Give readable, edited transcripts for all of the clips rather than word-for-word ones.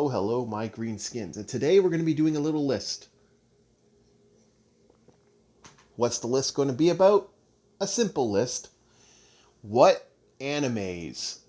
Oh, hello, my green skins. And today we're going to be doing a little list. What's the list going to be about? A simple list. What animes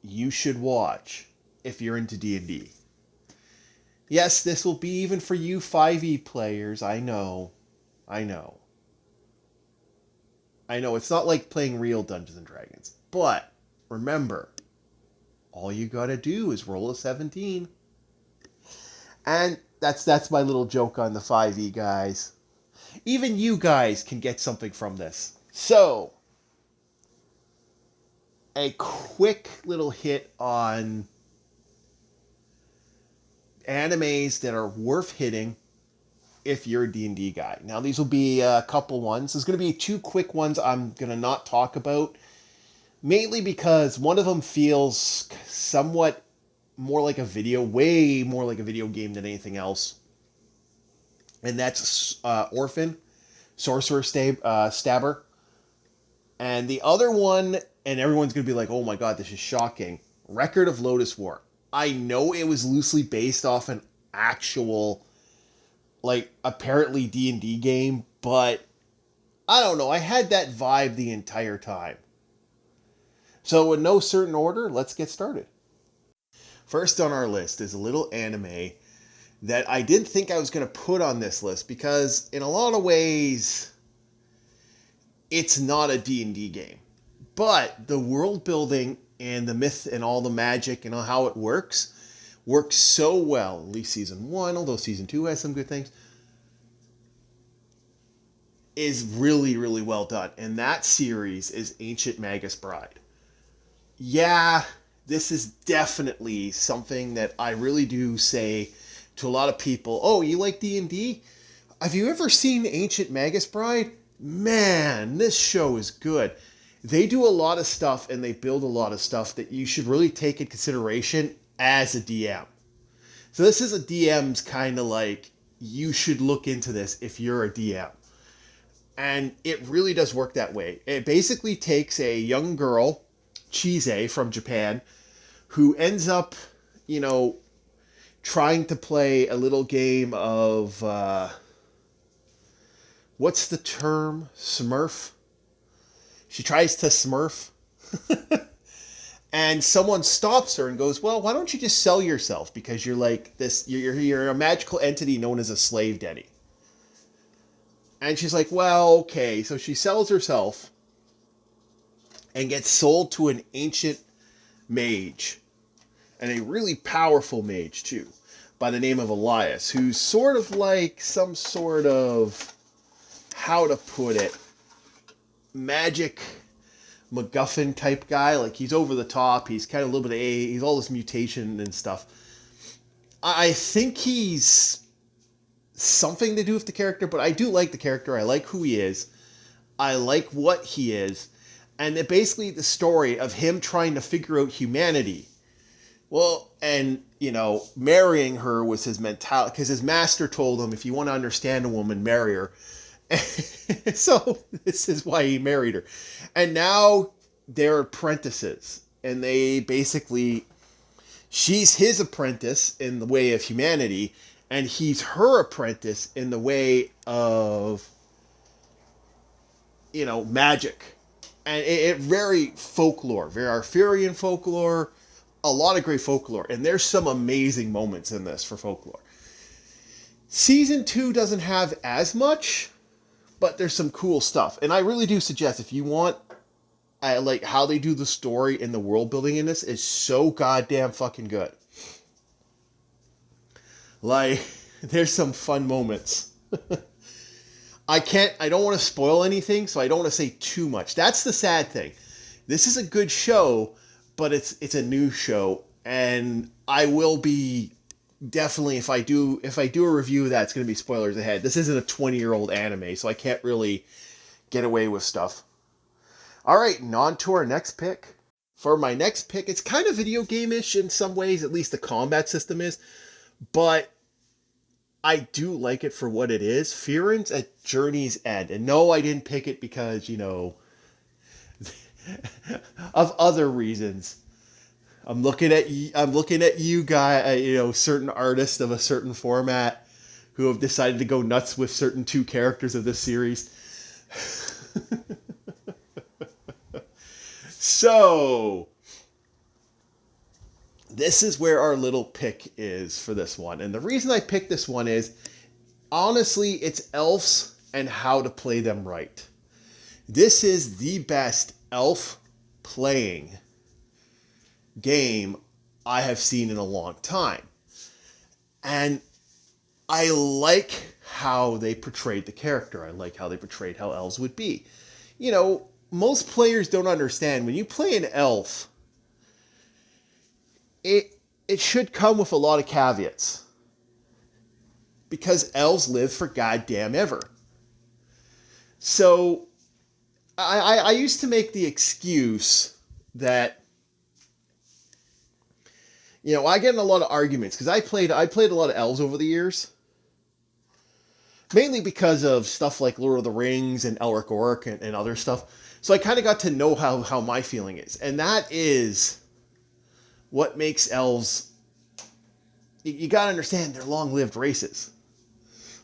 you should watch if you're into D&D. Yes, this will be even for you 5e players. I know. I know. It's not like playing real Dungeons and Dragons. But remember, all you got to do is roll a 17. And that's my little joke on the 5e guys. Even you guys can get something from this. So, a quick little hit on animes that are worth hitting if you're a D&D guy. Now, these will be a couple ones. There's going to be two quick ones I'm going to not talk about, mainly because one of them feels somewhat more like a way more like a video game than anything else. And that's Orphan, Sorcerer Stabber. And the other one, and everyone's going to be like, oh my god, this is shocking, Record of Lodoss War. I know it was loosely based off an actual, apparently D&D game, but I don't know. I had that vibe the entire time. So in no certain order, let's get started. First on our list is a little anime that I didn't think I was going to put on this list because in a lot of ways it's not a D&D game. But the world building and the myth and all the magic and how it works so well. At least season 1, although season 2 has some good things, is really, really well done. And that series is Ancient Magus Bride. Yeah, this is definitely something that I really do say to a lot of people, oh, you like D&D? Have you ever seen Ancient Magus Bride? Man, this show is good. They do a lot of stuff and they build a lot of stuff that you should really take in consideration as a DM. So this is a DM's kind of like, you should look into this if you're a DM. And it really does work that way. It basically takes a young girl, Chise from Japan, who ends up, trying to play a little game of, what's the term? Smurf? She tries to smurf. And someone stops her and goes, well, why don't you just sell yourself? Because you're like this, you're a magical entity known as a slave denny. And she's like, well, okay. So she sells herself and gets sold to an ancient mage. And a really powerful mage, too, by the name of Elias, who's sort of like some sort of, how to put it, magic MacGuffin type guy. Like, he's over the top. He's kind of a little bit he's all this mutation and stuff. I think he's something to do with the character, but I do like the character. I like who he is. I like what he is. And it basically the story of him trying to figure out humanity. Well, and, marrying her was his mentality, because his master told him, if you want to understand a woman, marry her. So this is why he married her. And now they're apprentices. And they basically, she's his apprentice in the way of humanity, and he's her apprentice in the way of, magic. And it very folklore, very Arthurian folklore, a lot of great folklore. And there's some amazing moments in this for folklore. Season 2 doesn't have as much, but there's some cool stuff. And I really do suggest, if you want, like how they do the story and the world building in this is so goddamn fucking good. Like, there's some fun moments. I don't want to spoil anything, so I don't want to say too much. That's the sad thing. This is a good show, but it's a new show, and I will be definitely, if I do a review of that, it's going to be spoilers ahead. This isn't a 20-year-old anime, so I can't really get away with stuff. All right, and on to our next pick. For my next pick, it's kind of video game-ish in some ways, at least the combat system is, but I do like it for what it is. Frieren at Journey's End. And no, I didn't pick it because, of other reasons. I'm looking at you, guy. Certain artists of a certain format who have decided to go nuts with certain two characters of this series. So, this is where our little pick is for this one. And the reason I picked this one is, honestly, it's elves and how to play them right. This is the best elf playing game I have seen in a long time. And I like how they portrayed the character. I like how they portrayed how elves would be. Most players don't understand when you play an elf, it should come with a lot of caveats. Because elves live for goddamn ever. So, I used to make the excuse that, I get in a lot of arguments because I played a lot of elves over the years. Mainly because of stuff like Lord of the Rings and Elric Orc and other stuff. So I kind of got to know how my feeling is. And that is what makes elves... You got to understand, they're long-lived races.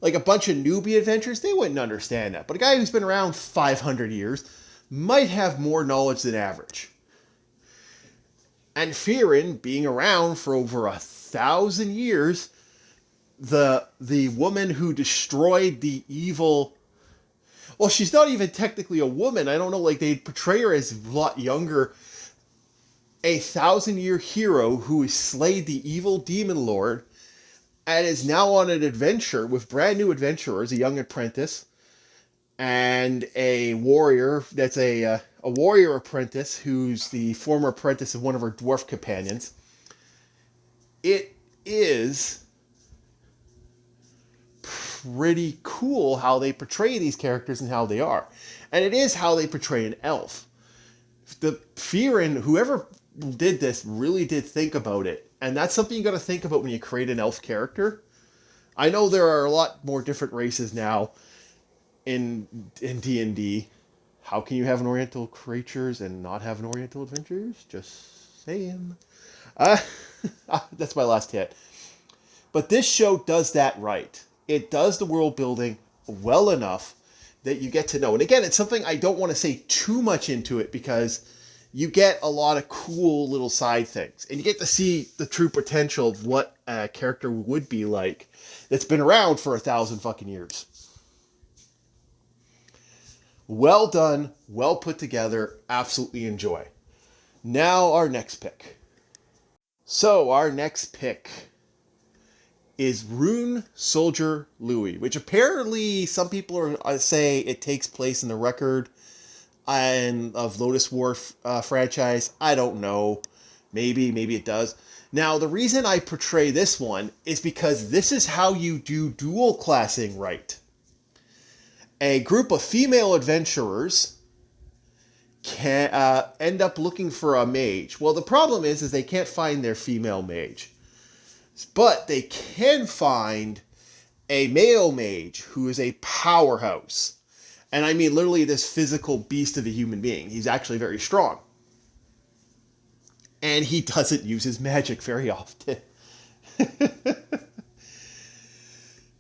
Like a bunch of newbie adventurers, they wouldn't understand that. But a guy who's been around 500 years might have more knowledge than average. And Firin, being around for over 1,000 years... The woman who destroyed the evil... Well, she's not even technically a woman. I don't know, they portray her as a lot younger. A 1,000-year hero who has slayed the evil demon lord and is now on an adventure with brand new adventurers, a young apprentice, and a warrior that's a warrior apprentice who's the former apprentice of one of her dwarf companions. It is... pretty cool how they portray these characters and how they are. And it is how they portray an elf. The Firin, whoever did this, really did think about it. And that's something you got to think about when you create an elf character. I know there are a lot more different races now in D&D. How can you have an Oriental creatures and not have an Oriental adventures? Just saying. That's my last hit. But this show does that right. It does the world building well enough that you get to know. And again, it's something I don't want to say too much into it because you get a lot of cool little side things. And you get to see the true potential of what a character would be like that's been around for 1,000 fucking years. Well done, well put together, absolutely enjoy. Now our next pick. So our next pick is Rune Soldier Louis, which apparently some people say it takes place in the Record of Lodoss War franchise. I don't know. Maybe it does. Now, the reason I portray this one is because this is how you do dual classing right. A group of female adventurers can end up looking for a mage. Well, the problem is they can't find their female mage. But they can find a male mage who is a powerhouse. And I mean literally this physical beast of a human being. He's actually very strong. And he doesn't use his magic very often.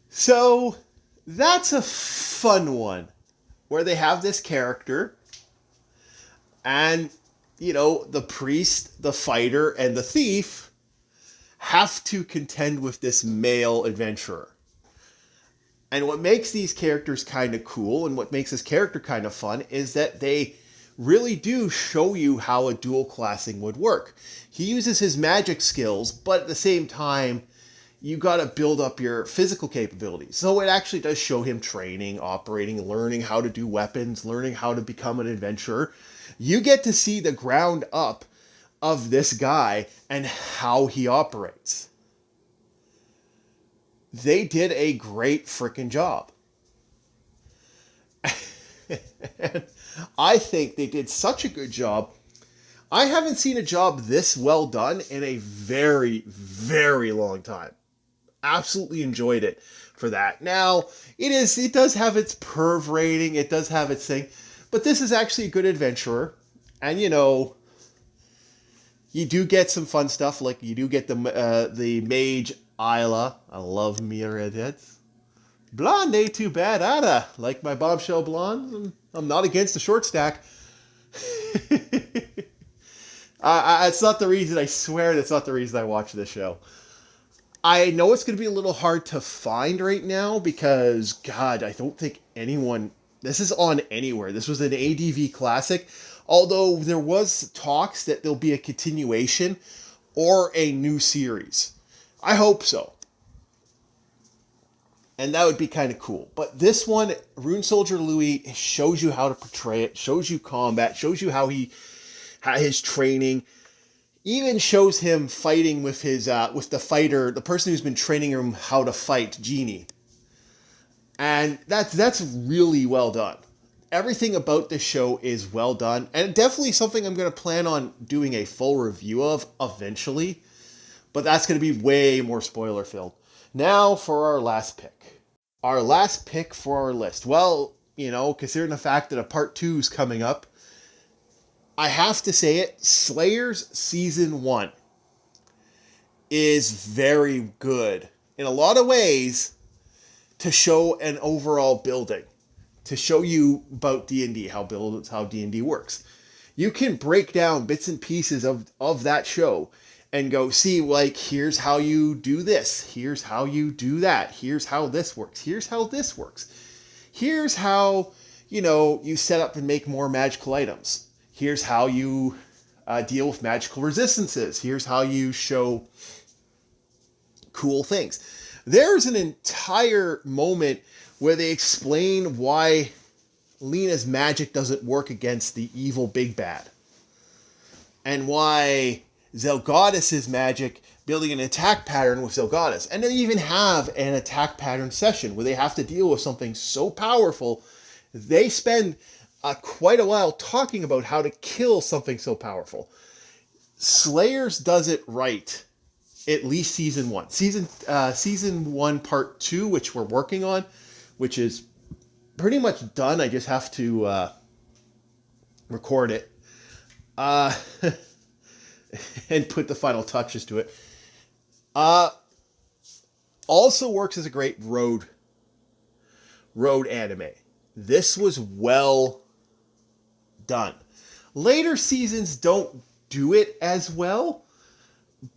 So that's a fun one. Where they have this character. And, the priest, the fighter, and the thief have to contend with this male adventurer. And what makes these characters kind of cool and what makes this character kind of fun is that they really do show you how a dual classing would work. He uses his magic skills, but at the same time, you got to build up your physical capabilities. So it actually does show him training, operating, learning how to do weapons, learning how to become an adventurer. You get to see the ground up of this guy and how he operates. They did a great freaking job. And I think they did such a good job. I haven't seen a job this well done in a very, very long time. Absolutely enjoyed it for that. Now, it does have its perv rating, it does have its thing, but this is actually a good adventurer. And You do get some fun stuff, like you do get the mage Isla. I love me redheads. Blonde ain't too bad, Ada. Like my bombshell blonde, I'm not against the short stack. It's not the reason, I swear that's not the reason I watch this show. I know it's going to be a little hard to find right now because, God, I don't think anyone... This is on anywhere. This was an ADV Classic. Although there was talks that there'll be a continuation or a new series. I hope so. And that would be kind of cool. But this one, Rune Soldier Louis, shows you how to portray it, shows you combat, shows you how his training, even shows him fighting with with the fighter, the person who's been training him how to fight, Genie. And that's really well done. Everything about this show is well done, and definitely something I'm going to plan on doing a full review of eventually. But that's going to be way more spoiler filled. Now for our last pick. Our last pick for our list. Well, considering the fact that a part 2 is coming up, I have to say it, Slayers Season 1 is very good in a lot of ways to show an overall building, to show you about D&D, how D&D works. You can break down bits and pieces of that show and go, see, like, here's how you do this. Here's how you do that. Here's how this works. Here's how this works. Here's how, you set up and make more magical items. Here's how you deal with magical resistances. Here's how you show cool things. There's an entire moment where they explain why Lena's magic doesn't work against the evil big bad. And why Zelgadis' magic, building an attack pattern with Zelgadis. And they even have an attack pattern session where they have to deal with something so powerful, they spend quite a while talking about how to kill something so powerful. Slayers does it right, at least season 1. Season 1 part 2, which we're working on, which is pretty much done. I just have to record it. And put the final touches to it. Also works as a great road anime. This was well done. Later seasons don't do it as well,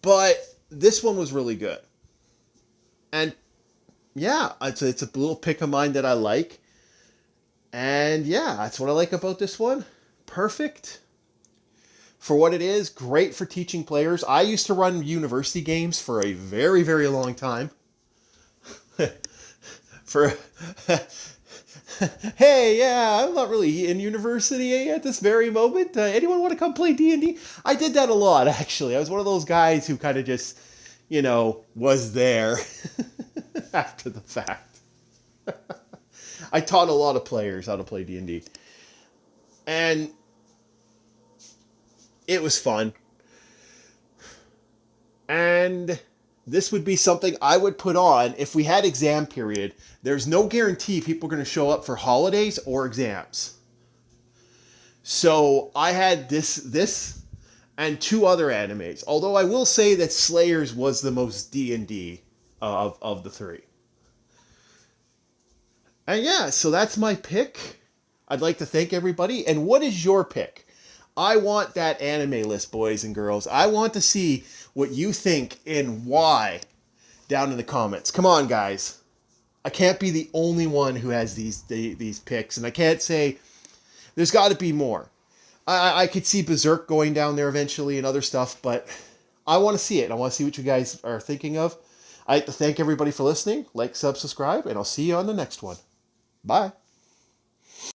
but this one was really good. And yeah, it's a little pick of mine that I like. And yeah, that's what I like about this one. Perfect. For what it is, great for teaching players. I used to run university games for a very, very long time. Hey, yeah, I'm not really in university at this very moment. Anyone want to come play D&D? I did that a lot, actually. I was one of those guys who kind of just, was there after the fact. I taught a lot of players how to play D&D. And it was fun. And this would be something I would put on if we had exam period. There's no guarantee people are going to show up for holidays or exams. So I had this and 2 other animes. Although I will say that Slayers was the most D&D of the 3. And yeah, so that's my pick. I'd like to thank everybody. And what is your pick? I want that anime list, boys and girls. I want to see what you think and why down in the comments. Come on, guys. I can't be the only one who has these picks, and I can't say there's got to be more. I could see Berserk going down there eventually and other stuff, but I want to see it. I want to see what you guys are thinking of. I'd like to thank everybody for listening. Like, sub, subscribe, and I'll see you on the next one. Bye.